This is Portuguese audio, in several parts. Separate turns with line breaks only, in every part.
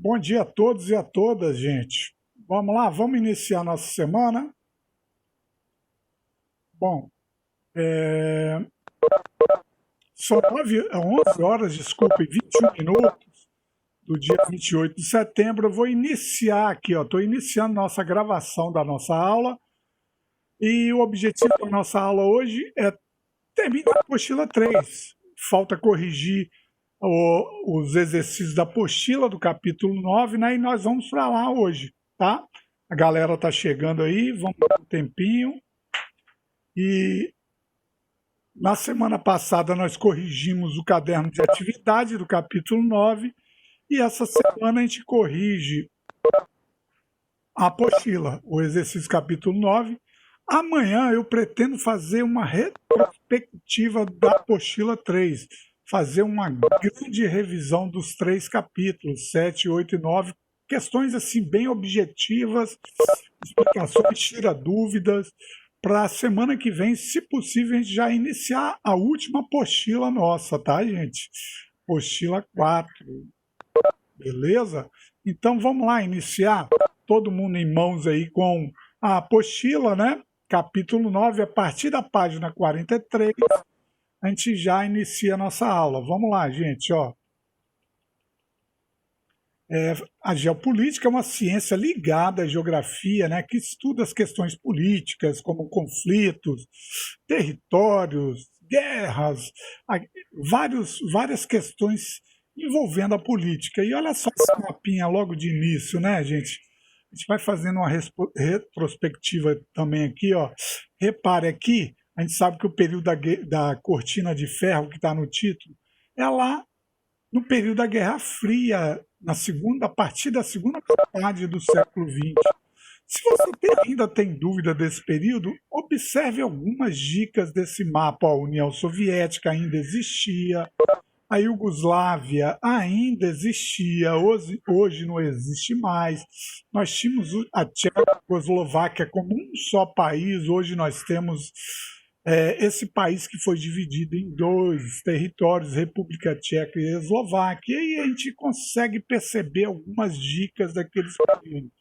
Bom dia a todos e a todas, gente. Vamos lá, vamos iniciar nossa semana. Bom, são 11 horas, desculpe, 21 minutos do dia 28 de setembro. Eu vou iniciar aqui, estou iniciando nossa gravação da nossa aula. E o objetivo da nossa aula hoje é terminar a apostila 3. Falta corrigir os exercícios da apostila do capítulo 9, né? E nós vamos para lá hoje, tá? A galera está chegando aí, vamos dar um tempinho. E na semana passada nós corrigimos o caderno de atividade do capítulo 9 e essa semana a gente corrige a apostila, o exercício capítulo 9. Amanhã eu pretendo fazer uma retrospectiva da apostila 3, fazer uma grande revisão dos 3 capítulos, 7, 8 e 9, questões assim bem objetivas, explicações, tira dúvidas, para a semana que vem, se possível, a gente já iniciar a última apostila nossa, tá, gente? Apostila 4, beleza? Então vamos lá iniciar, todo mundo em mãos aí com a apostila, né? Capítulo 9, a partir da página 43, a gente já inicia a nossa aula. Vamos lá, gente, ó. A geopolítica é uma ciência ligada à geografia, né, que estuda as questões políticas, como conflitos, territórios, guerras, várias questões envolvendo a política. E olha só esse mapinha logo de início, né, gente? A gente vai fazendo uma retrospectiva também aqui, ó. Repare aqui, a gente sabe que o período da cortina de ferro que está no título é lá no período da Guerra Fria, a partir da segunda metade do século XX. Se você ainda tem dúvida desse período, observe algumas dicas desse mapa. A União Soviética ainda existia, a Iugoslávia ainda existia, hoje não existe mais. Nós tínhamos a Tchecoslováquia como um só país, hoje nós temos esse país que foi dividido em 2 territórios, República Tcheca e Eslováquia, e a gente consegue perceber algumas dicas daqueles períodos.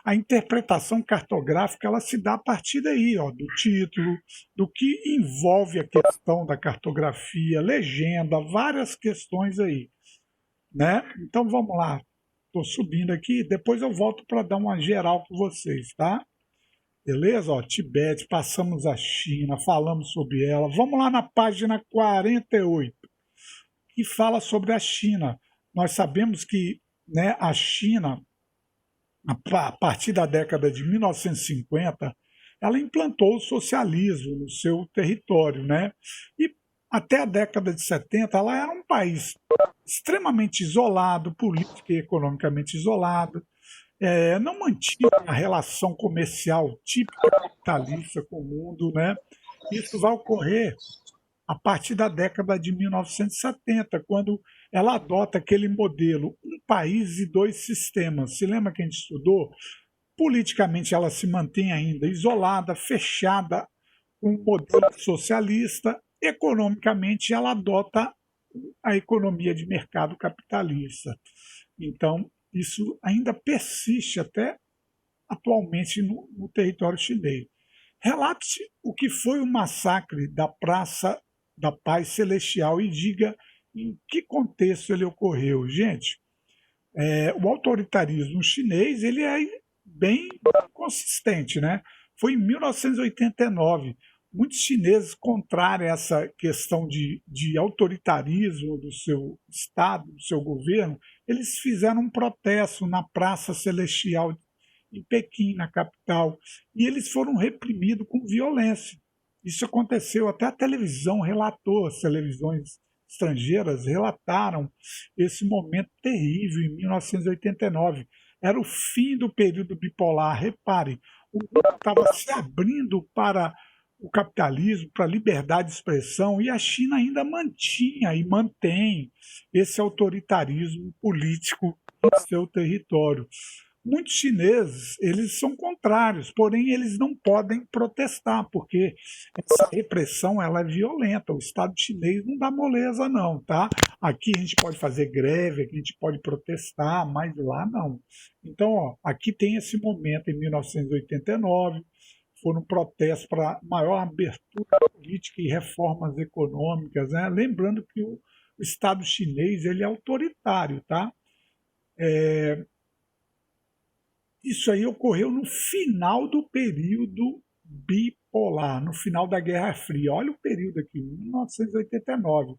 A interpretação cartográfica ela se dá a partir daí, ó, do título, do que envolve a questão da cartografia, legenda, várias questões aí, né? Então vamos lá, estou subindo aqui, depois eu volto para dar uma geral com vocês, tá? Beleza? Ó, Tibete, passamos a China, falamos sobre ela. Vamos lá na página 48, que fala sobre a China. Nós sabemos que, né, a China, a partir da década de 1950, ela implantou o socialismo no seu território, né? E até a década de 70, ela era um país extremamente isolado, política e economicamente isolado, não mantinha a relação comercial típica capitalista com o mundo, né? Isso vai ocorrer a partir da década de 1970, quando ela adota aquele modelo um país e 2 sistemas. Se lembra que a gente estudou? Politicamente ela se mantém ainda isolada, fechada, um modelo socialista. Economicamente ela adota a economia de mercado capitalista. Então, isso ainda persiste até atualmente no território chinês. Relate o que foi o massacre da Praça da Paz Celestial e diga em que contexto ele ocorreu. Gente, o autoritarismo chinês ele é bem consistente, né? Foi em 1989. Muitos chineses, contrários a essa questão de autoritarismo do seu Estado, do seu governo, eles fizeram um protesto na Praça Celestial em Pequim, na capital, e eles foram reprimidos com violência. Isso aconteceu, até a televisão relatou, as televisões estrangeiras relataram esse momento terrível em 1989. Era o fim do período bipolar. Repare, o mundo estava se abrindo para o capitalismo, para a liberdade de expressão, e a China ainda mantinha e mantém esse autoritarismo político no seu território. Muitos chineses, eles são contrários, porém eles não podem protestar, porque essa repressão ela é violenta. O Estado chinês não dá moleza não, tá? Aqui a gente pode fazer greve, aqui a gente pode protestar, mas lá não. Então, ó, aqui tem esse momento em 1989, foram protestos para maior abertura política e reformas econômicas, né? Lembrando que o Estado chinês ele é autoritário, tá? Isso aí ocorreu no final do período bipolar, no final da Guerra Fria. Olha o período aqui, 1989.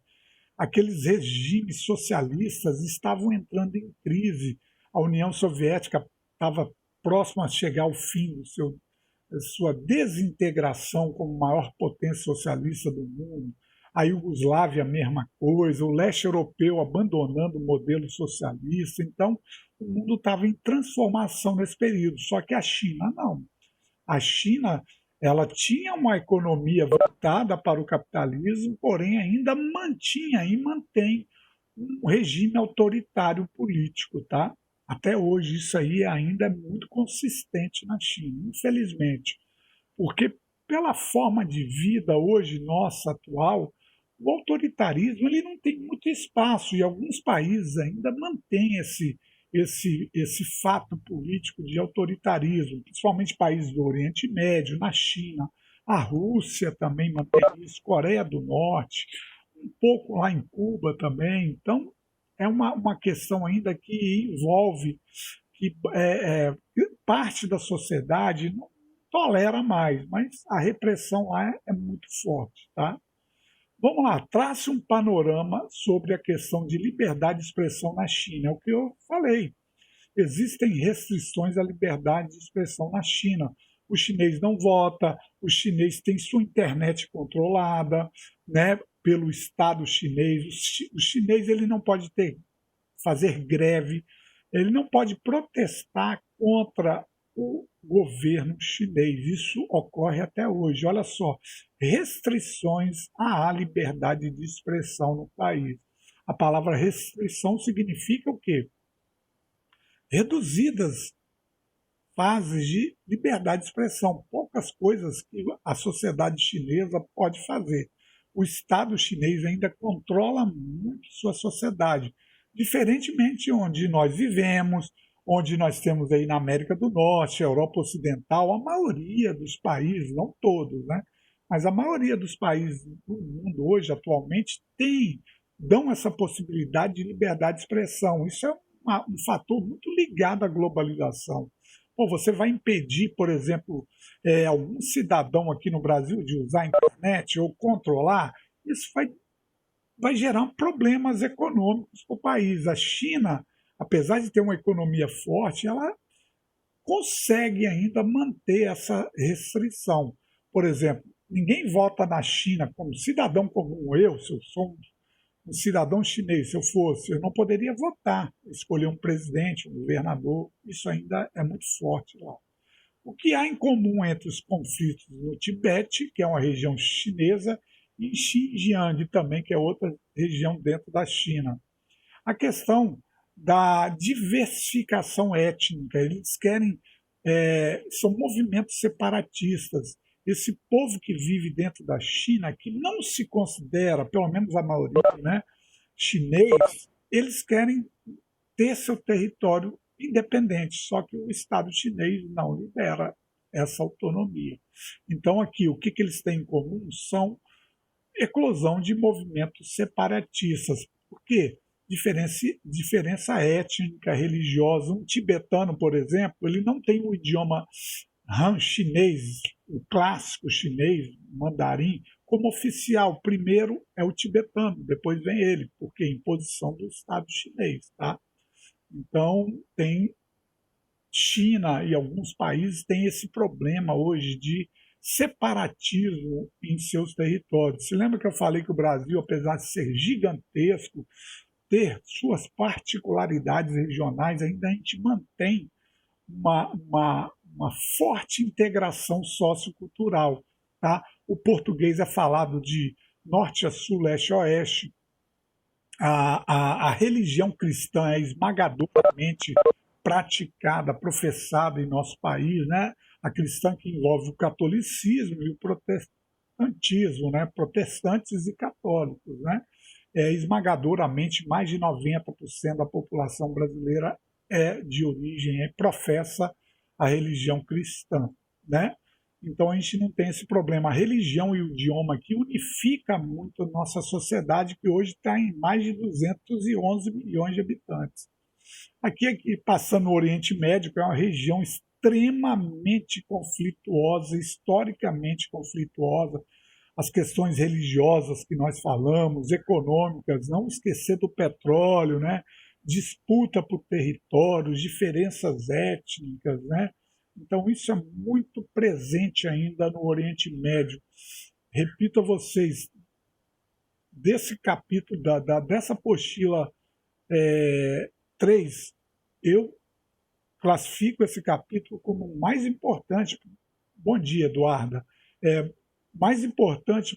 Aqueles regimes socialistas estavam entrando em crise. A União Soviética estava próxima a chegar ao fim sua desintegração como maior potência socialista do mundo. A Iugoslávia, a mesma coisa, o leste europeu abandonando o modelo socialista. Então, o mundo estava em transformação nesse período. Só que a China não. A China ela tinha uma economia voltada para o capitalismo, porém ainda mantinha e mantém um regime autoritário político, tá? Até hoje isso aí ainda é muito consistente na China, infelizmente, porque pela forma de vida hoje nossa atual, o autoritarismo ele não tem muito espaço e alguns países ainda mantêm esse fato político de autoritarismo, principalmente países do Oriente Médio, na China, a Rússia também mantém isso, Coreia do Norte, um pouco lá em Cuba também. Então, é uma questão ainda que envolve que parte da sociedade não tolera mais, mas a repressão lá é muito forte, tá? Vamos lá, trace um panorama sobre a questão de liberdade de expressão na China. É o que eu falei. Existem restrições à liberdade de expressão na China. O chinês não vota, o chinês tem sua internet controlada, né, pelo Estado chinês. O chinês ele não pode fazer greve, ele não pode protestar contra o governo chinês. Isso ocorre até hoje. Olha só, restrições à liberdade de expressão no país. A palavra restrição significa o quê? Reduzidas fases de liberdade de expressão, poucas coisas que a sociedade chinesa pode fazer. O Estado chinês ainda controla muito sua sociedade, diferentemente de onde nós vivemos, onde nós temos aí na América do Norte, Europa Ocidental, a maioria dos países, não todos, né? Mas a maioria dos países do mundo hoje, atualmente, dão essa possibilidade de liberdade de expressão. Isso é um fator muito ligado à globalização. Pô, você vai impedir, por exemplo, algum cidadão aqui no Brasil de usar a internet ou controlar, isso vai gerar problemas econômicos para o país. A China, apesar de ter uma economia forte, ela consegue ainda manter essa restrição. Por exemplo, ninguém vota na China como cidadão como eu, se eu sou um cidadão chinês, se eu fosse, eu não poderia votar, escolher um presidente, um governador, isso ainda é muito forte lá. O que há em comum entre os conflitos no Tibete, que é uma região chinesa, e Xinjiang também, que é outra região dentro da China? A questão da diversificação étnica. Eles querem, são movimentos separatistas. Esse povo que vive dentro da China, que não se considera, pelo menos a maioria, né, chinês, eles querem ter seu território independente, só que o Estado chinês não libera essa autonomia. Então, aqui, o que eles têm em comum são eclosão de movimentos separatistas. Por quê? Diferença étnica, religiosa. Um tibetano, por exemplo, ele não tem o idioma Han chinês, o clássico chinês, mandarim, como oficial. Primeiro é o tibetano, depois vem ele, porque é imposição do Estado chinês. Tá? Então, tem China e alguns países têm esse problema hoje de separatismo em seus territórios. Se lembra que eu falei que o Brasil, apesar de ser gigantesco, ter suas particularidades regionais, ainda a gente mantém uma forte integração sociocultural. Tá? O português é falado de norte a sul, leste a oeste. A religião cristã é esmagadoramente praticada, professada em nosso país, né? A cristã que envolve o catolicismo e o protestantismo, né? Protestantes e católicos, né? Esmagadoramente, mais de 90% da população brasileira é de origem, professa a religião cristã, né? Então a gente não tem esse problema. A religião e o idioma aqui unifica muito a nossa sociedade, que hoje está em mais de 211 milhões de habitantes. Aqui passando no Oriente Médio, que é uma região extremamente conflituosa, historicamente conflituosa, as questões religiosas que nós falamos, econômicas, não esquecer do petróleo, né? Disputa por territórios, diferenças étnicas, né? Então isso é muito presente ainda no Oriente Médio. Repito a vocês, desse capítulo, dessa apostila 3, eu classifico esse capítulo como o mais importante. Bom dia, Eduarda. Mais importante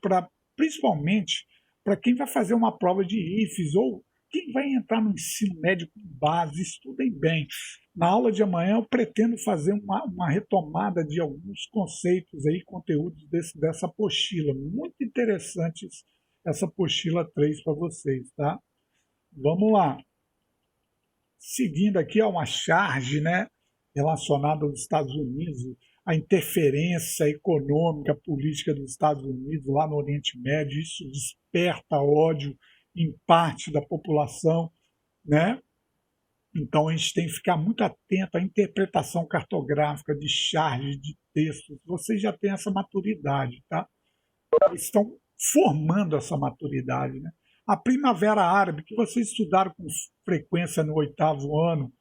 principalmente para quem vai fazer uma prova de IFES ou quem vai entrar no ensino médio com base. Estudem bem. Na aula de amanhã eu pretendo fazer uma retomada de alguns conceitos aí, conteúdos dessa apostila. Muito interessantes essa apostila 3 para vocês, tá? Vamos lá. Seguindo aqui, uma charge, né, relacionada aos Estados Unidos, a interferência econômica, política dos Estados Unidos lá no Oriente Médio. Isso desperta ódio em parte da população, né? Então a gente tem que ficar muito atento à interpretação cartográfica de charges, de textos. Vocês já têm essa maturidade, tá? Estão formando essa maturidade, né? A Primavera Árabe, que vocês estudaram com frequência no 8º ano,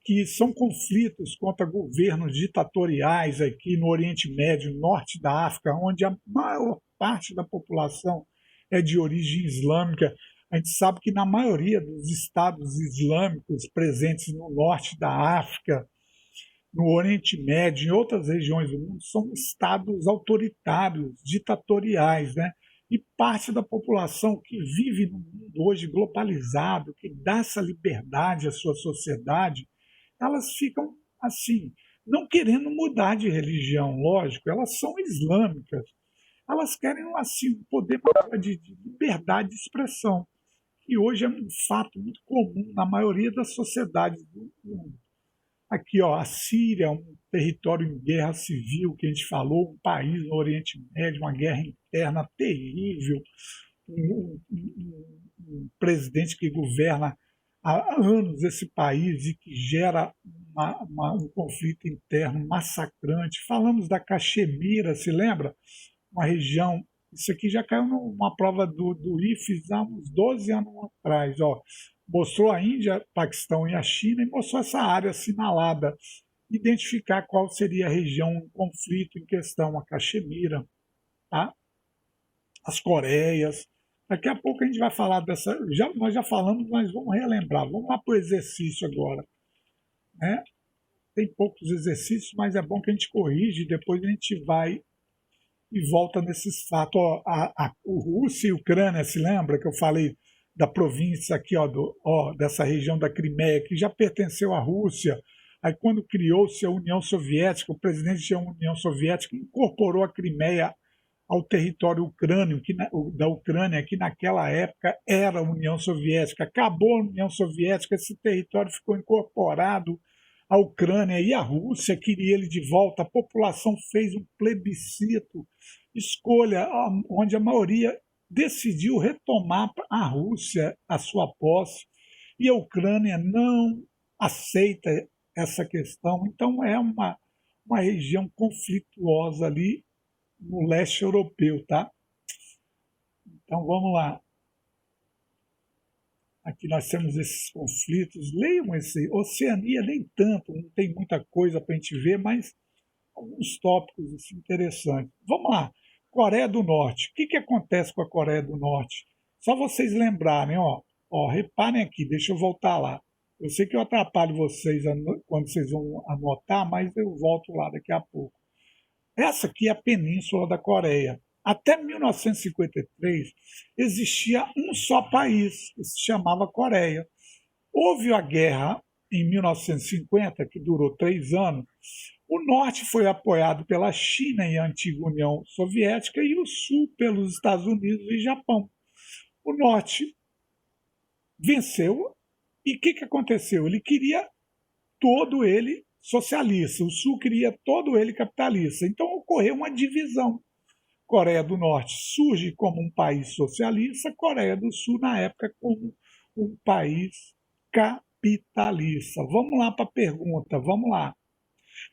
que são conflitos contra governos ditatoriais aqui no Oriente Médio, norte da África, onde a maior parte da população é de origem islâmica. A gente sabe que na maioria dos estados islâmicos presentes no norte da África, no Oriente Médio, em outras regiões do mundo, são estados autoritários, ditatoriais, né? E parte da população que vive no mundo hoje globalizado, que dá essa liberdade à sua sociedade, elas ficam assim, não querendo mudar de religião, lógico, elas são islâmicas, elas querem assim, poder de liberdade de expressão, que hoje é um fato muito comum na maioria das sociedades do mundo. Aqui, a Síria, um território em guerra civil, que a gente falou, um país no Oriente Médio, uma guerra interna terrível, um presidente que governa há anos esse país e que gera um conflito interno massacrante. Falamos da Caxemira, se lembra? Uma região, isso aqui já caiu numa prova do IFES há uns 12 anos atrás, mostrou a Índia, Paquistão e a China e mostrou essa área assinalada, identificar qual seria a região em conflito em questão, a Caxemira, tá? As Coreias. Daqui a pouco a gente vai falar dessa. Nós já falamos, mas vamos relembrar. Vamos lá para o exercício agora, né? Tem poucos exercícios, mas é bom que a gente corrige e depois a gente vai e volta nesses fatos. O Rússia e Ucrânia, se lembra que eu falei da província aqui, dessa região da Crimeia, que já pertenceu à Rússia. Aí, quando criou-se a União Soviética, o presidente da União Soviética incorporou a Crimeia ao território ucrânio, da Ucrânia, que naquela época era a União Soviética. Acabou a União Soviética, esse território ficou incorporado à Ucrânia e a Rússia queria ele de volta. A população fez um plebiscito, escolha, onde a maioria decidiu retomar a Rússia a sua posse e a Ucrânia não aceita essa questão. Então é uma região conflituosa ali no leste europeu, tá? Então vamos lá. Aqui nós temos esses conflitos. Leiam esse. Oceania nem tanto, não tem muita coisa para a gente ver, mas alguns tópicos assim, interessantes. Vamos lá. Coreia do Norte. O que acontece com a Coreia do Norte? Só vocês lembrarem, reparem aqui, deixa eu voltar lá. Eu sei que eu atrapalho vocês quando vocês vão anotar, mas eu volto lá daqui a pouco. Essa aqui é a Península da Coreia. Até 1953 existia um só país, que se chamava Coreia. Houve a guerra em 1950, que durou 3 anos, o norte foi apoiado pela China e a antiga União Soviética e o sul pelos Estados Unidos e Japão. O norte venceu e o que aconteceu? Ele queria todo ele socialista, o sul queria todo ele capitalista. Então ocorreu uma divisão. Coreia do Norte surge como um país socialista, Coreia do Sul, na época, como um país capitalista. Vamos lá para a pergunta, vamos lá.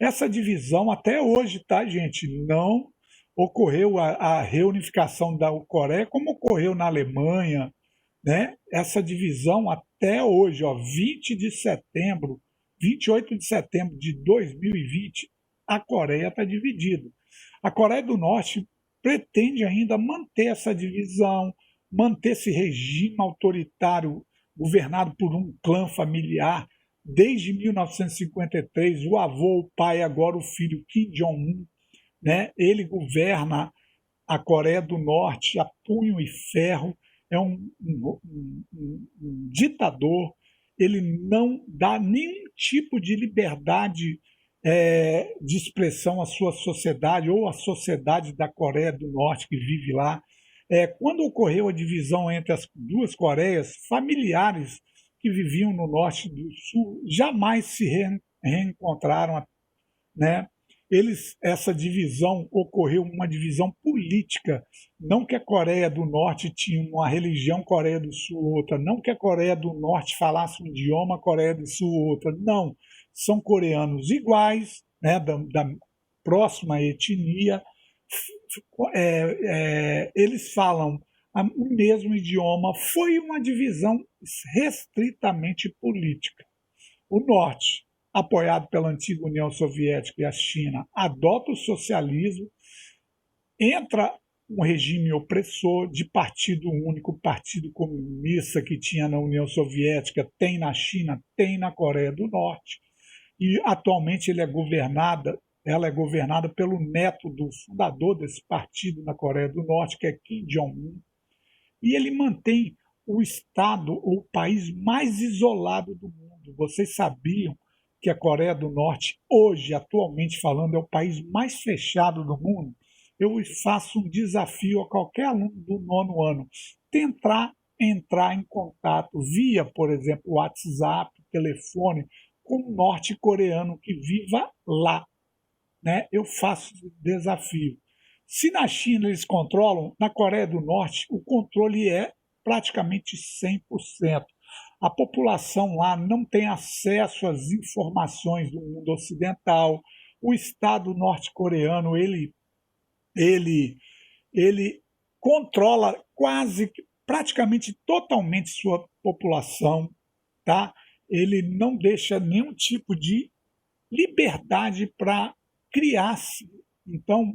Essa divisão até hoje, tá, gente? Não ocorreu a reunificação da Coreia como ocorreu na Alemanha, né? Essa divisão até hoje, ó, 28 de setembro de 2020, a Coreia está dividida. A Coreia do Norte pretende ainda manter essa divisão, manter esse regime autoritário governado por um clã familiar desde 1953, o avô, o pai, agora o filho Kim Jong-un, né? Ele governa a Coreia do Norte a punho e ferro, é um ditador, ele não dá nenhum tipo de liberdade de expressão à sua sociedade ou à sociedade da Coreia do Norte que vive lá. Quando ocorreu a divisão entre as duas Coreias, familiares que viviam no norte e do sul jamais se reencontraram, né? Essa divisão ocorreu uma divisão política, não que a Coreia do Norte tinha uma religião, Coreia do Sul outra, não que a Coreia do Norte falasse um idioma, Coreia do Sul outra, não, são coreanos iguais, né, da próxima etnia, eles falam o mesmo idioma, foi uma divisão restritamente política. O Norte, apoiado pela antiga União Soviética e a China, adota o socialismo, entra um regime opressor de partido único, partido comunista que tinha na União Soviética, tem na China, tem na Coreia do Norte, e atualmente ela é governada pelo neto do fundador desse partido na Coreia do Norte, que é Kim Jong-un, e ele mantém o estado, ou o país mais isolado do mundo. Vocês sabiam que a Coreia do Norte, hoje, atualmente falando, é o país mais fechado do mundo? Eu faço um desafio a qualquer aluno do 9º ano, tentar entrar em contato via, por exemplo, WhatsApp, telefone, com um norte-coreano que viva lá, né? Eu faço desafio. Se na China eles controlam, na Coreia do Norte o controle é praticamente 100%. A população lá não tem acesso às informações do mundo ocidental. O Estado norte-coreano ele controla praticamente totalmente sua população, tá? Ele não deixa nenhum tipo de liberdade para criar, então,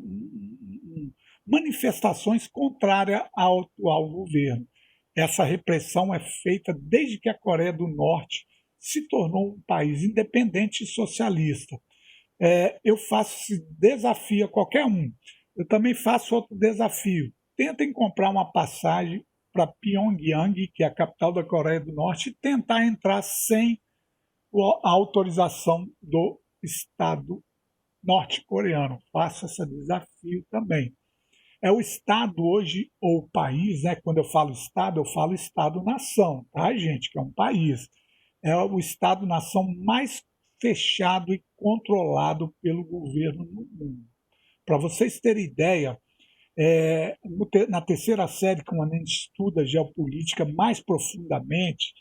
manifestações contrárias ao atual governo. Essa repressão é feita desde que a Coreia do Norte se tornou um país independente e socialista. Eu faço esse desafio a qualquer um. Eu também faço outro desafio. Tentem comprar uma passagem para Pyongyang, que é a capital da Coreia do Norte, e tentar entrar sem a autorização do Estado norte-coreano. Faça esse desafio também. É o Estado hoje, ou o país, né? Quando eu falo Estado-nação, tá, gente? Que é um país. É o Estado-nação mais fechado e controlado pelo governo no mundo. Para vocês terem ideia, na terceira série, quando a gente estuda geopolítica mais profundamente,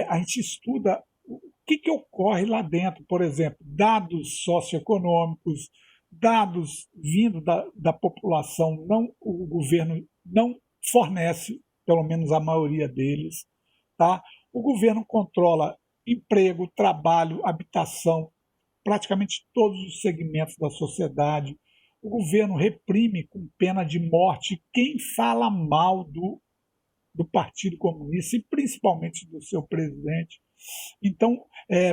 a gente estuda o que ocorre lá dentro, por exemplo, dados socioeconômicos, dados vindo da população, o governo não fornece, pelo menos a maioria deles, tá? O governo controla emprego, trabalho, habitação, praticamente todos os segmentos da sociedade. O governo reprime com pena de morte quem fala mal do Partido Comunista e principalmente do seu presidente. Então,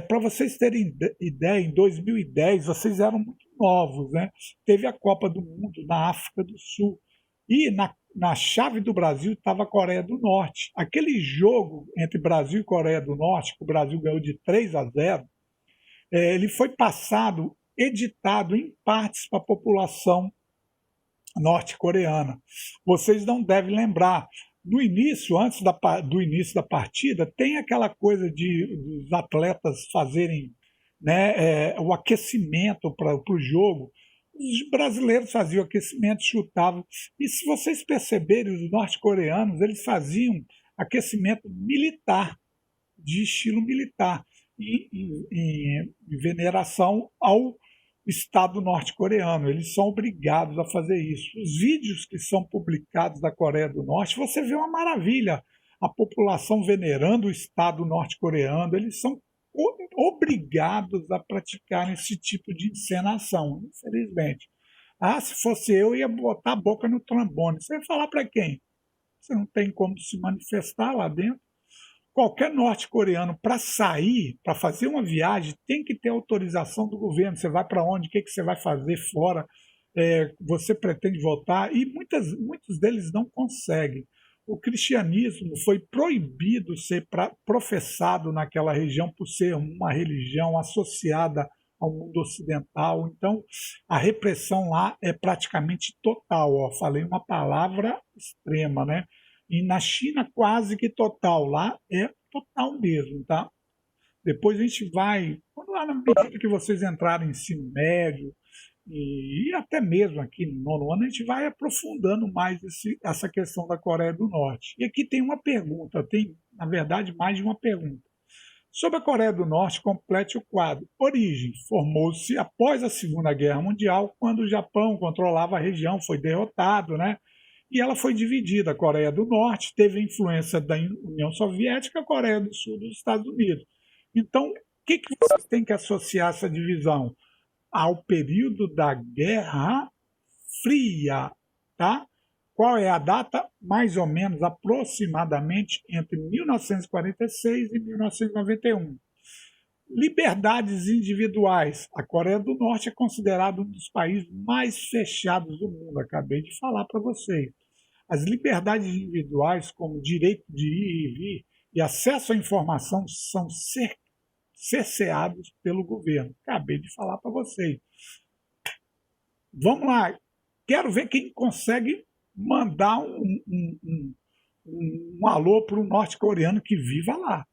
para vocês terem ideia, em 2010 vocês eram muito novos, né? Teve a Copa do Mundo na África do Sul e na chave do Brasil estava a Coreia do Norte. Aquele jogo entre Brasil e Coreia do Norte, que o Brasil ganhou de 3-0, ele foi passado, editado em partes para a população norte-coreana. Vocês não devem lembrar. No início, antes do início da partida, tem aquela coisa de os atletas fazerem, né, o aquecimento para o jogo. Os brasileiros faziam aquecimento, chutavam. E se vocês perceberem, os norte-coreanos eles faziam aquecimento militar, de estilo militar, em veneração ao Estado norte-coreano. Eles são obrigados a fazer isso. Os vídeos que são publicados da Coreia do Norte, você vê uma maravilha. A população venerando o Estado norte-coreano, eles são obrigados a praticar esse tipo de encenação, infelizmente. Se fosse eu ia botar a boca no trombone. Você vai falar para quem? Você não tem como se manifestar lá dentro. Qualquer norte-coreano, para sair, para fazer uma viagem, tem que ter autorização do governo. Você vai para onde? O que você vai fazer fora? Você pretende voltar? E muitos deles não conseguem. O cristianismo foi proibido ser professado naquela região por ser uma religião associada ao mundo ocidental. Então, a repressão lá é praticamente total. Falei uma palavra extrema, né? E na China, quase que total. Lá é total mesmo, tá? Depois a gente vai, lá na medida que vocês entrarem em ensino médio, e até mesmo aqui no nono ano, a gente vai aprofundando mais essa questão da Coreia do Norte. E aqui tem uma pergunta, tem, na verdade, mais de uma pergunta. Sobre a Coreia do Norte, complete o quadro. Origem: formou-se após a Segunda Guerra Mundial, quando o Japão controlava a região, foi derrotado, né? E ela foi dividida. A Coreia do Norte teve a influência da União Soviética, a Coreia do Sul dos Estados Unidos. Então, o que vocês têm que associar essa divisão? Ao período da Guerra Fria, tá? Qual é a data? Mais ou menos, aproximadamente, entre 1946 e 1991. Liberdades individuais. A Coreia do Norte é considerada um dos países mais fechados do mundo. Acabei de falar para vocês. As liberdades individuais, como direito de ir e vir e acesso à informação, são cerceados pelo governo. Acabei de falar para vocês. Vamos lá. Quero ver quem consegue mandar um alô para o norte-coreano que viva lá.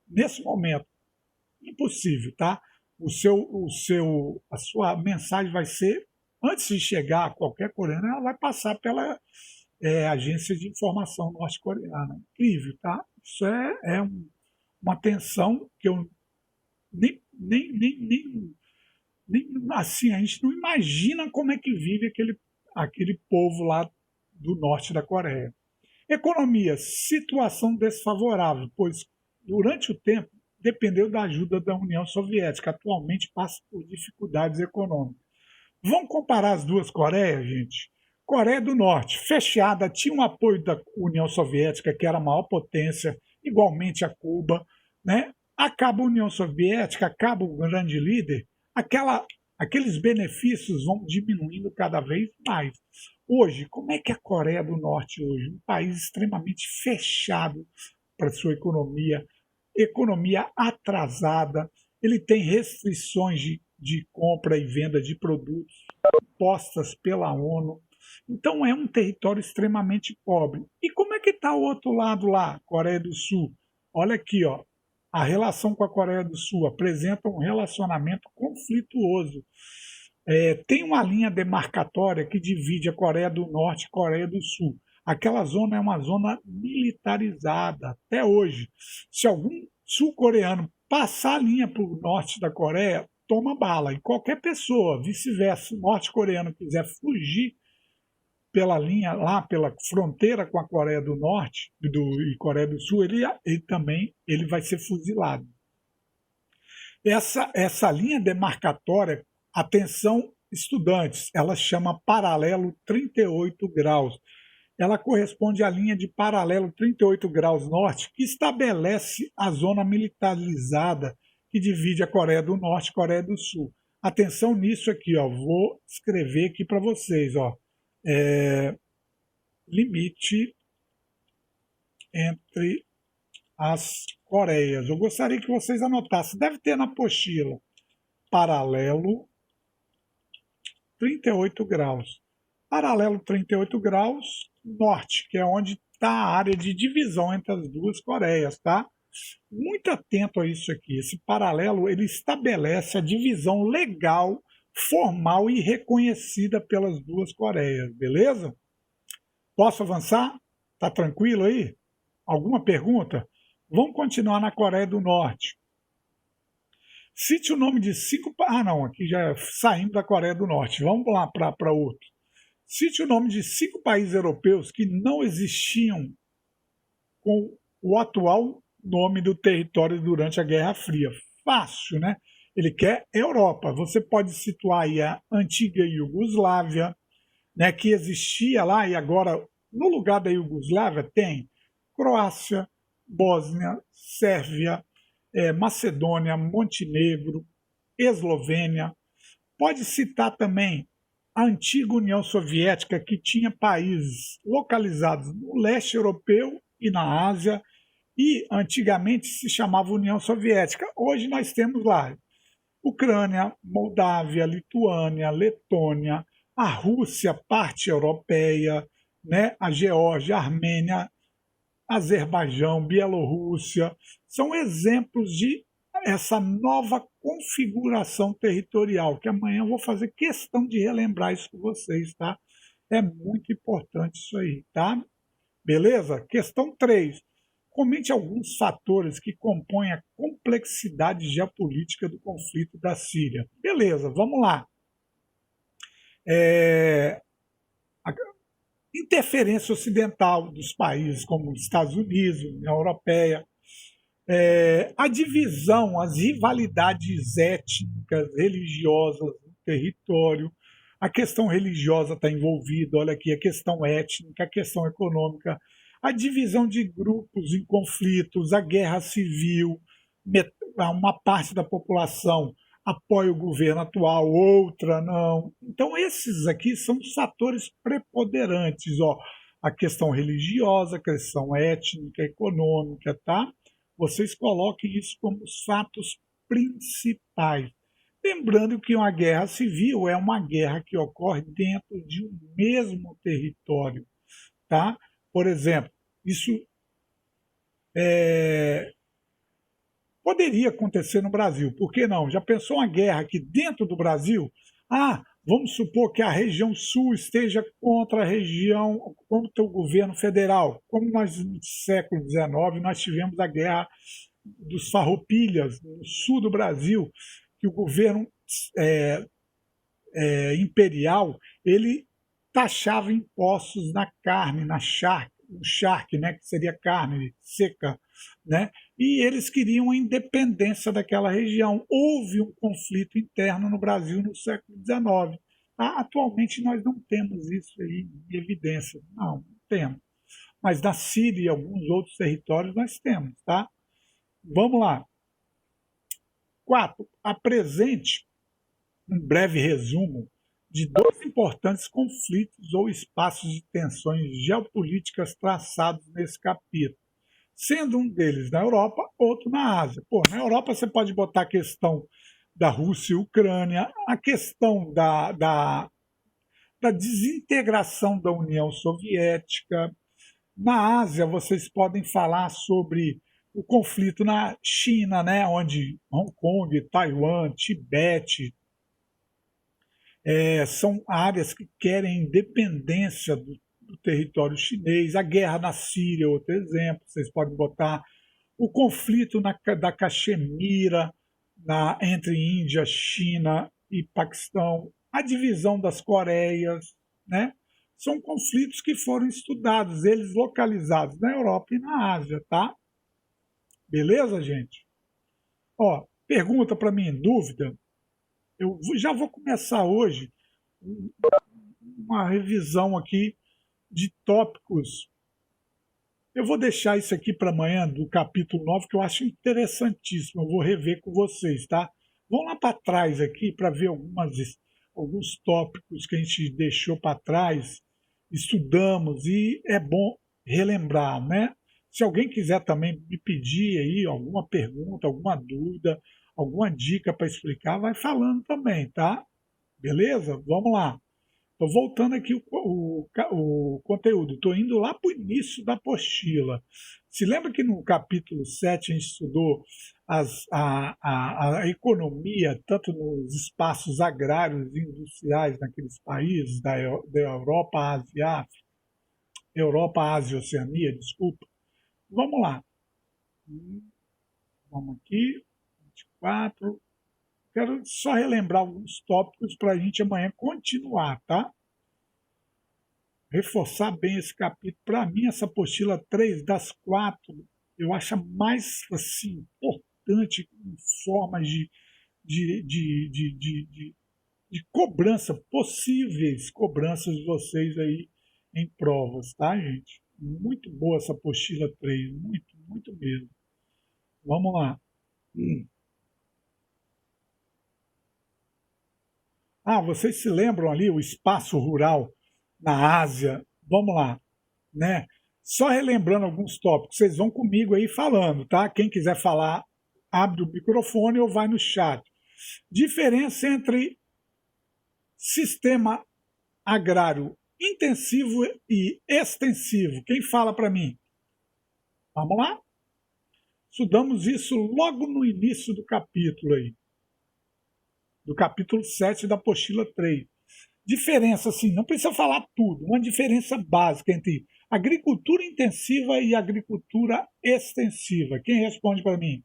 Nesse momento. Impossível, tá? A sua mensagem vai ser, antes de chegar a qualquer coreano, ela vai passar pela agência de informação norte-coreana. Incrível, tá? Isso uma tensão que eu nem assim, a gente não imagina como é que vive aquele povo lá do norte da Coreia. Economia: situação desfavorável, pois durante o tempo dependeu da ajuda da União Soviética. Atualmente passa por dificuldades econômicas. Vamos comparar as duas Coreias, gente? Coreia do Norte, fechada, tinha um apoio da União Soviética, que era a maior potência, igualmente a Cuba, né? Acaba a União Soviética, acaba o grande líder, aqueles benefícios vão diminuindo cada vez mais. Hoje, como é que a Coreia do Norte hoje? Um país extremamente fechado para sua economia atrasada, ele tem restrições de compra e venda de produtos postas pela ONU. Então é um território extremamente pobre. E como é que está o outro lado lá, Coreia do Sul? Olha aqui, ó. A relação com a Coreia do Sul apresenta um relacionamento conflituoso. Tem uma linha demarcatória que divide a Coreia do Norte e a Coreia do Sul. Aquela zona é uma zona militarizada até hoje. Se algum sul-coreano passar a linha para o norte da Coreia, toma bala. E qualquer pessoa, vice-versa, norte-coreano quiser fugir pela linha lá, pela fronteira com a Coreia do Norte e Coreia do Sul, ele também vai ser fuzilado. Essa linha demarcatória, atenção estudantes, ela chama paralelo 38 graus. Ela corresponde à linha de paralelo 38 graus norte, que estabelece a zona militarizada que divide a Coreia do Norte e a Coreia do Sul. Atenção nisso aqui, ó. Vou escrever aqui para vocês, ó. limite entre as Coreias. Eu gostaria que vocês anotassem, deve ter na apostila, paralelo 38 graus. Paralelo 38 graus norte, que é onde está a área de divisão entre as duas Coreias, tá? Muito atento a isso aqui. Esse paralelo, ele estabelece a divisão legal, formal e reconhecida pelas duas Coreias, beleza? Posso avançar? Tá tranquilo aí? Alguma pergunta? Vamos continuar na Coreia do Norte. Cite o nome de cinco... Ah, não, aqui já saímos da Coreia do Norte. Vamos lá para outro. Cite o nome de 5 países europeus que não existiam com o atual nome do território durante a Guerra Fria. Fácil, né? Ele quer Europa. Você pode situar aí a antiga Iugoslávia, né, que existia lá e agora, no lugar da Iugoslávia, tem Croácia, Bósnia, Sérvia, Macedônia, Montenegro, Eslovênia. Pode citar também a antiga União Soviética, que tinha países localizados no leste europeu e na Ásia, e antigamente se chamava União Soviética. Hoje nós temos lá Ucrânia, Moldávia, Lituânia, Letônia, a Rússia, parte europeia, né? A Geórgia, a Armênia, Azerbaijão, Bielorrússia, são exemplos de essa nova configuração territorial, que amanhã eu vou fazer questão de relembrar isso com vocês, tá? É muito importante isso aí, tá? Beleza? Questão 3. Comente alguns fatores que compõem a complexidade geopolítica do conflito da Síria. Beleza, vamos lá. A interferência ocidental dos países como os Estados Unidos, União Europeia, a divisão, as rivalidades étnicas, religiosas no território, a questão religiosa está envolvida, olha aqui, a questão étnica, a questão econômica, a divisão de grupos em conflitos, a guerra civil, uma parte da população apoia o governo atual, outra não. Então, esses aqui são os fatores preponderantes, ó. A questão religiosa, a questão étnica, econômica, tá? Vocês coloquem isso como os fatos principais. Lembrando que uma guerra civil é uma guerra que ocorre dentro de um mesmo território, tá? Por exemplo, isso poderia acontecer no Brasil, por que não? Já pensou uma guerra aqui dentro do Brasil? Vamos supor que a região sul esteja contra a região, contra o governo federal. Como nós, no século XIX, nós tivemos a guerra dos farroupilhas, no sul do Brasil, que o governo imperial, ele taxava impostos na carne, na charque, o charque, né, que seria carne seca, né? E eles queriam a independência daquela região. Houve um conflito interno no Brasil no século XIX. Tá? Atualmente nós não temos isso aí em evidência. Não temos. Mas na Síria e alguns outros territórios nós temos. Tá? Vamos lá. 4. Apresente um breve resumo de 2 importantes conflitos ou espaços de tensões geopolíticas traçados nesse capítulo, sendo um deles na Europa, outro na Ásia. Na Europa você pode botar a questão da Rússia e Ucrânia, a questão da desintegração da União Soviética. Na Ásia vocês podem falar sobre o conflito na China, né, onde Hong Kong, Taiwan, Tibete, são áreas que querem independência do território chinês. A guerra na Síria, outro exemplo, vocês podem botar o conflito da Caxemira entre Índia, China e Paquistão, a divisão das Coreias, né? São conflitos que foram estudados, eles localizados na Europa e na Ásia, tá? Beleza, gente? Pergunta para mim, dúvida? Eu já vou começar hoje uma revisão aqui de tópicos. Eu vou deixar isso aqui para amanhã, do capítulo 9, que eu acho interessantíssimo. Eu vou rever com vocês, tá? Vamos lá para trás aqui para ver alguns tópicos que a gente deixou para trás estudamos e é bom relembrar, né? Se alguém quiser também me pedir aí alguma pergunta, alguma dúvida, alguma dica para explicar, vai falando também, tá? Beleza? Vamos lá. Estou voltando aqui o conteúdo, estou indo lá para o início da apostila. Se lembra que no capítulo 7 a gente estudou a economia, tanto nos espaços agrários e industriais naqueles países da Europa, Ásia e Oceania, desculpa. Vamos lá. Vamos aqui, 24. Quero só relembrar alguns tópicos para a gente amanhã continuar, tá? Reforçar bem esse capítulo. Para mim, essa apostila 3 das 4, eu acho a mais assim, importante em formas de cobrança, possíveis cobranças de vocês aí em provas, tá, gente? Muito boa essa apostila 3, muito, muito mesmo. Vamos lá. Ah, vocês se lembram ali o espaço rural na Ásia? Vamos lá, né? Só relembrando alguns tópicos, vocês vão comigo aí falando, tá? Quem quiser falar, abre o microfone ou vai no chat. Diferença entre sistema agrário intensivo e extensivo. Quem fala para mim? Vamos lá? Estudamos isso logo no início do capítulo aí. Do capítulo 7 da apostila 3. Diferença, assim, não precisa falar tudo, uma diferença básica entre agricultura intensiva e agricultura extensiva. Quem responde para mim?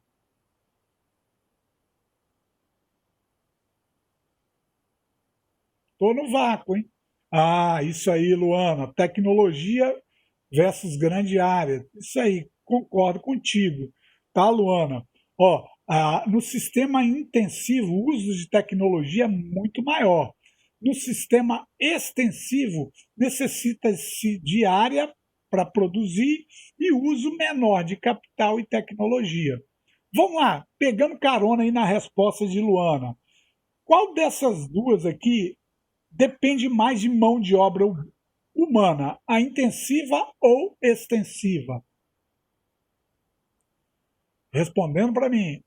Estou no vácuo, hein? Ah, isso aí, Luana. Tecnologia versus grande área. Isso aí, concordo contigo. Tá, Luana? Ó, no sistema intensivo, o uso de tecnologia é muito maior. No sistema extensivo, necessita-se de área para produzir e uso menor de capital e tecnologia. Vamos lá, pegando carona aí na resposta de Luana. Qual dessas duas aqui depende mais de mão de obra humana, a intensiva ou extensiva? Respondendo para mim.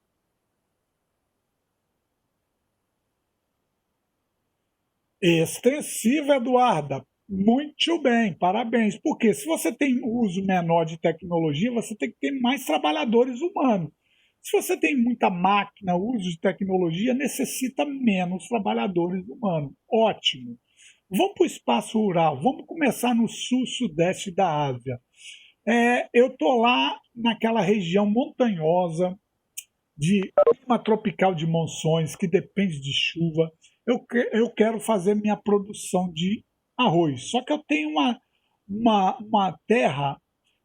Extensiva, Eduarda. Muito bem, parabéns. Porque se você tem uso menor de tecnologia, você tem que ter mais trabalhadores humanos. Se você tem muita máquina, uso de tecnologia, necessita menos trabalhadores humanos. Ótimo. Vamos para o espaço rural. Vamos começar no sul-sudeste da Ásia. Eu estou lá naquela região montanhosa, de clima tropical de monções, que depende de chuva. Eu quero fazer minha produção de arroz. Só que eu tenho uma terra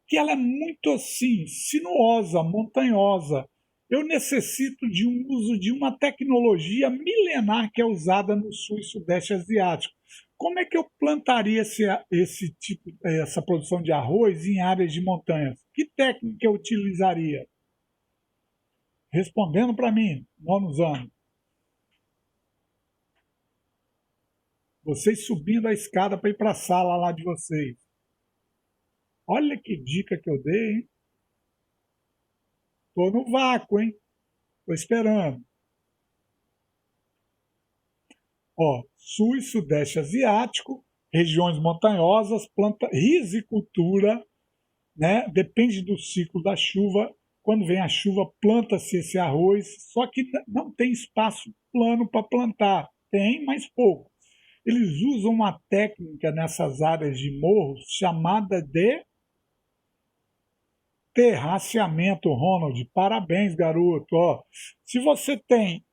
que ela é muito assim, sinuosa, montanhosa. Eu necessito de um uso de uma tecnologia milenar que é usada no sul e sudeste asiático. Como é que eu plantaria esse tipo, essa produção de arroz em áreas de montanhas? Que técnica eu utilizaria? Respondendo para mim, nonos anos. Vocês subindo a escada para ir para a sala lá de vocês. Olha que dica que eu dei, hein? Tô no vácuo, hein? Tô esperando. Ó, sul e sudeste asiático, regiões montanhosas, planta risicultura, né? Depende do ciclo da chuva. Quando vem a chuva, planta-se esse arroz, só que não tem espaço plano para plantar. Tem, mas pouco. Eles usam uma técnica nessas áreas de morros chamada de terraceamento, Ronald. Parabéns, garoto. Ó, se você tem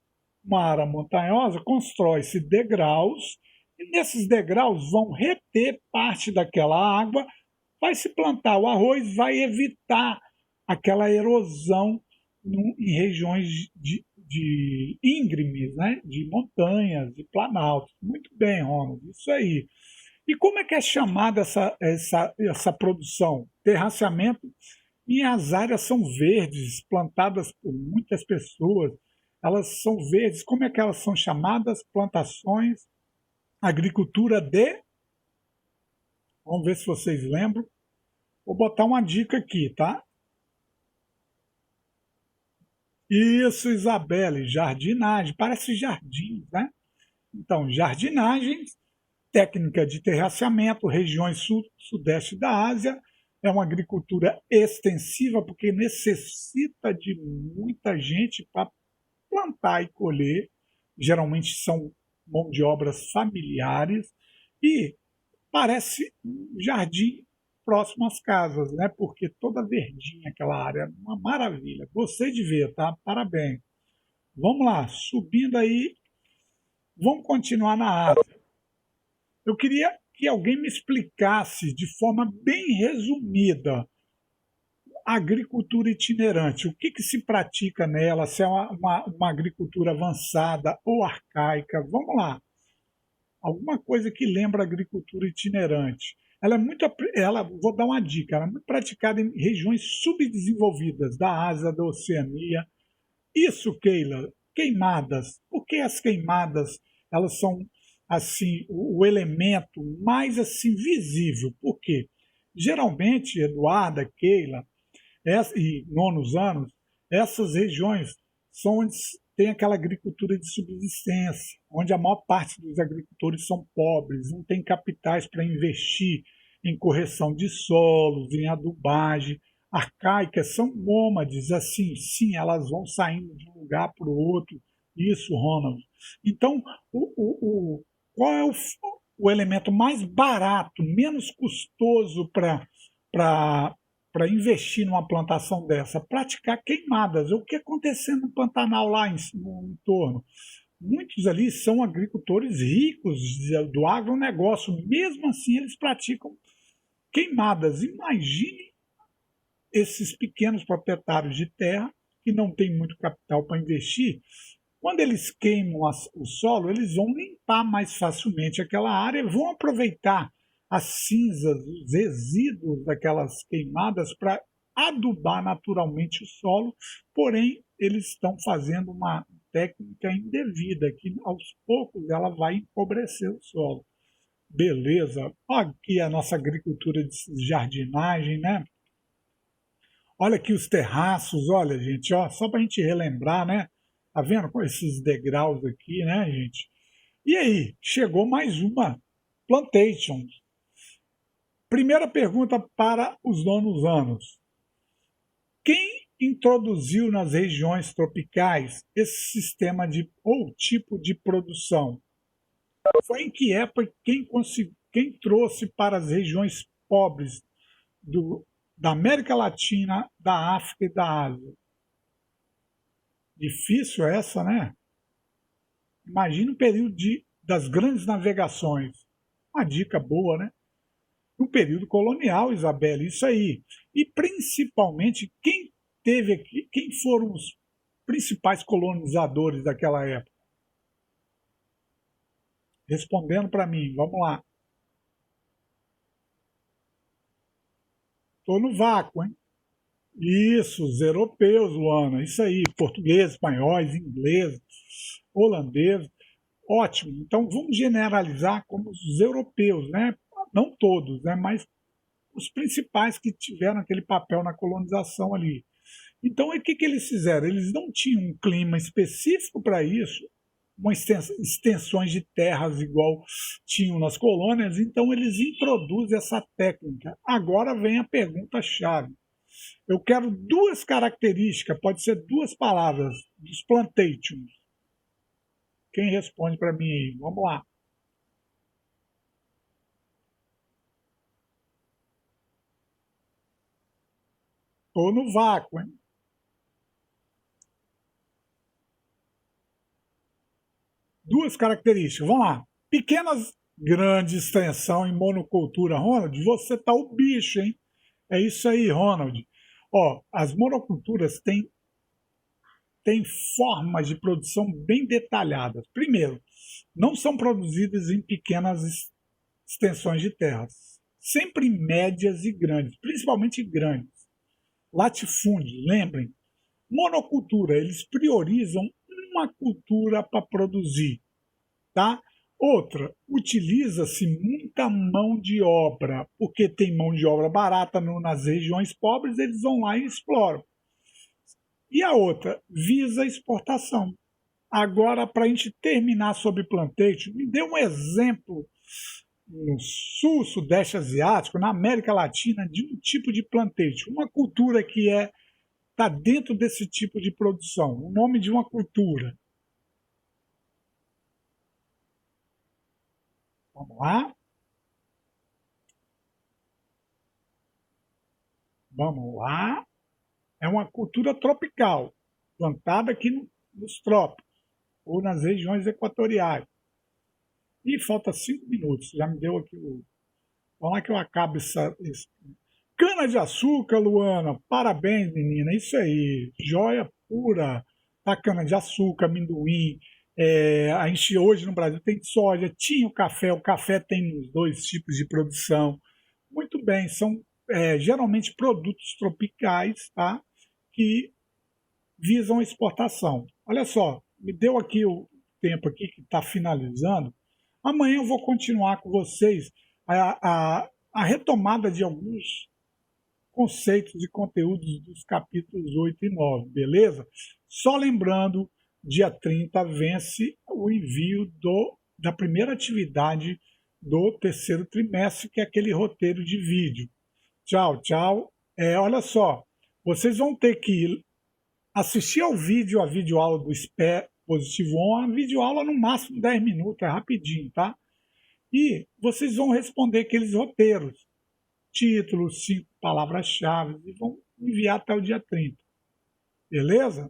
uma área montanhosa, constrói-se degraus, e nesses degraus vão reter parte daquela água, vai se plantar o arroz, vai evitar aquela erosão em regiões de íngremes, né? De montanhas, de planaltos. Muito bem, Ronald, isso aí. E como é que é chamada essa produção? Terraceamento, e as áreas são verdes, plantadas por muitas pessoas, elas são verdes. Como é que elas são chamadas? Plantações, agricultura de Vamos ver se vocês lembram. Vou botar uma dica aqui, tá? Isso, Isabelle, jardinagem, parece jardins, né? Então, jardinagens, técnica de terraceamento, regiões sudeste da Ásia, é uma agricultura extensiva porque necessita de muita gente para plantar e colher, geralmente são mão de obras familiares, e parece um jardim próximo às casas, né? Porque toda verdinha aquela área, é uma maravilha. Gostei de ver, tá? Parabéns. Vamos lá, subindo aí, vamos continuar na Ásia. Eu queria que alguém me explicasse de forma bem resumida a agricultura itinerante. O que se pratica nela? Se é uma agricultura avançada ou arcaica? Vamos lá. Alguma coisa que lembra a agricultura itinerante. Vou dar uma dica, ela é muito praticada em regiões subdesenvolvidas da Ásia, da Oceania. Isso, Keila, queimadas. Por que as queimadas elas são assim o elemento mais assim visível? Por quê? Geralmente, Eduarda, Keila, e nonos anos, essas regiões são onde tem aquela agricultura de subsistência, onde a maior parte dos agricultores são pobres, não tem capitais para investir em correção de solos, em adubagem. Arcaicas são nômades, assim, sim, elas vão saindo de um lugar para o outro. Isso, Ronald. Então, qual é o elemento mais barato, menos custoso para investir numa plantação dessa? Praticar queimadas. O que acontecendo no Pantanal lá no entorno? Muitos ali são agricultores ricos do agronegócio, mesmo assim eles praticam queimadas. Imagine esses pequenos proprietários de terra que não têm muito capital para investir. Quando eles queimam o solo, eles vão limpar mais facilmente aquela área e vão aproveitar as cinzas, os resíduos daquelas queimadas para adubar naturalmente o solo, porém eles estão fazendo uma técnica indevida, que aos poucos ela vai empobrecer o solo. Beleza, aqui a nossa agricultura de jardinagem, né? Olha aqui os terraços, olha gente, ó, só para a gente relembrar, né? Tá vendo com esses degraus aqui, né, gente? E aí, chegou mais uma plantation. Primeira pergunta para os nonos anos. Quem introduziu nas regiões tropicais esse sistema ou tipo de produção? Foi em que época quem trouxe para as regiões pobres da América Latina, da África e da Ásia? Difícil essa, né? Imagina o período das grandes navegações. Uma dica boa, né? No período colonial, Isabelle, isso aí. E principalmente quem teve aqui, quem foram os principais colonizadores daquela época? Respondendo para mim, vamos lá. Estou no vácuo, hein? Isso, os europeus, Luana, isso aí, portugueses, espanhóis, ingleses, holandeses, ótimo. Então vamos generalizar como os europeus, né? Não todos, né? Mas os principais que tiveram aquele papel na colonização ali. Então o que eles fizeram? Eles não tinham um clima específico para isso, extensões de terras igual tinham nas colônias, então eles introduzem essa técnica. Agora vem a pergunta-chave. Eu quero duas características, pode ser duas palavras, dos plantations. Quem responde para mim aí? Vamos lá. Estou no vácuo, hein? Duas características, vamos lá. Pequenas, grande extensão em monocultura. Ronald, você tá o bicho, hein? É isso aí, Ronald. Ó, as monoculturas têm formas de produção bem detalhadas. Primeiro, não são produzidas em pequenas extensões de terras, sempre médias e grandes, principalmente grandes. Latifúndio, lembrem, monocultura, eles priorizam uma cultura para produzir, tá? Outra, utiliza-se muita mão de obra, porque tem mão de obra barata nas regiões pobres, eles vão lá e exploram. E a outra, visa exportação. Agora, para a gente terminar sobre plantation, me dê um exemplo no sul, sudeste asiático, na América Latina, de um tipo de plantation, uma cultura que está dentro desse tipo de produção, o nome de uma cultura. Vamos lá? Vamos lá. É uma cultura tropical, plantada aqui nos trópicos ou nas regiões equatoriais. E falta 5 minutos, já me deu aqui o. Vamos lá que eu acabo esse. Cana de açúcar, Luana, parabéns, menina, isso aí, joia pura. Tá cana de açúcar, amendoim. A gente hoje no Brasil tem soja, tinha o café tem os dois tipos de produção. Muito bem, são geralmente produtos tropicais, tá? Que visam exportação. Olha só, me deu aqui o tempo aqui que está finalizando. Amanhã eu vou continuar com vocês a retomada de alguns conceitos e conteúdos dos capítulos 8 e 9, beleza? Só lembrando, dia 30 vence o envio da primeira atividade do terceiro trimestre, que é aquele roteiro de vídeo. Tchau, tchau. Olha só, vocês vão ter que assistir ao vídeo, a videoaula do SPE Positivo On, a videoaula no máximo 10 minutos, é rapidinho, tá? E vocês vão responder aqueles roteiros, títulos, 5 palavras-chave, e vão enviar até o dia 30. Beleza?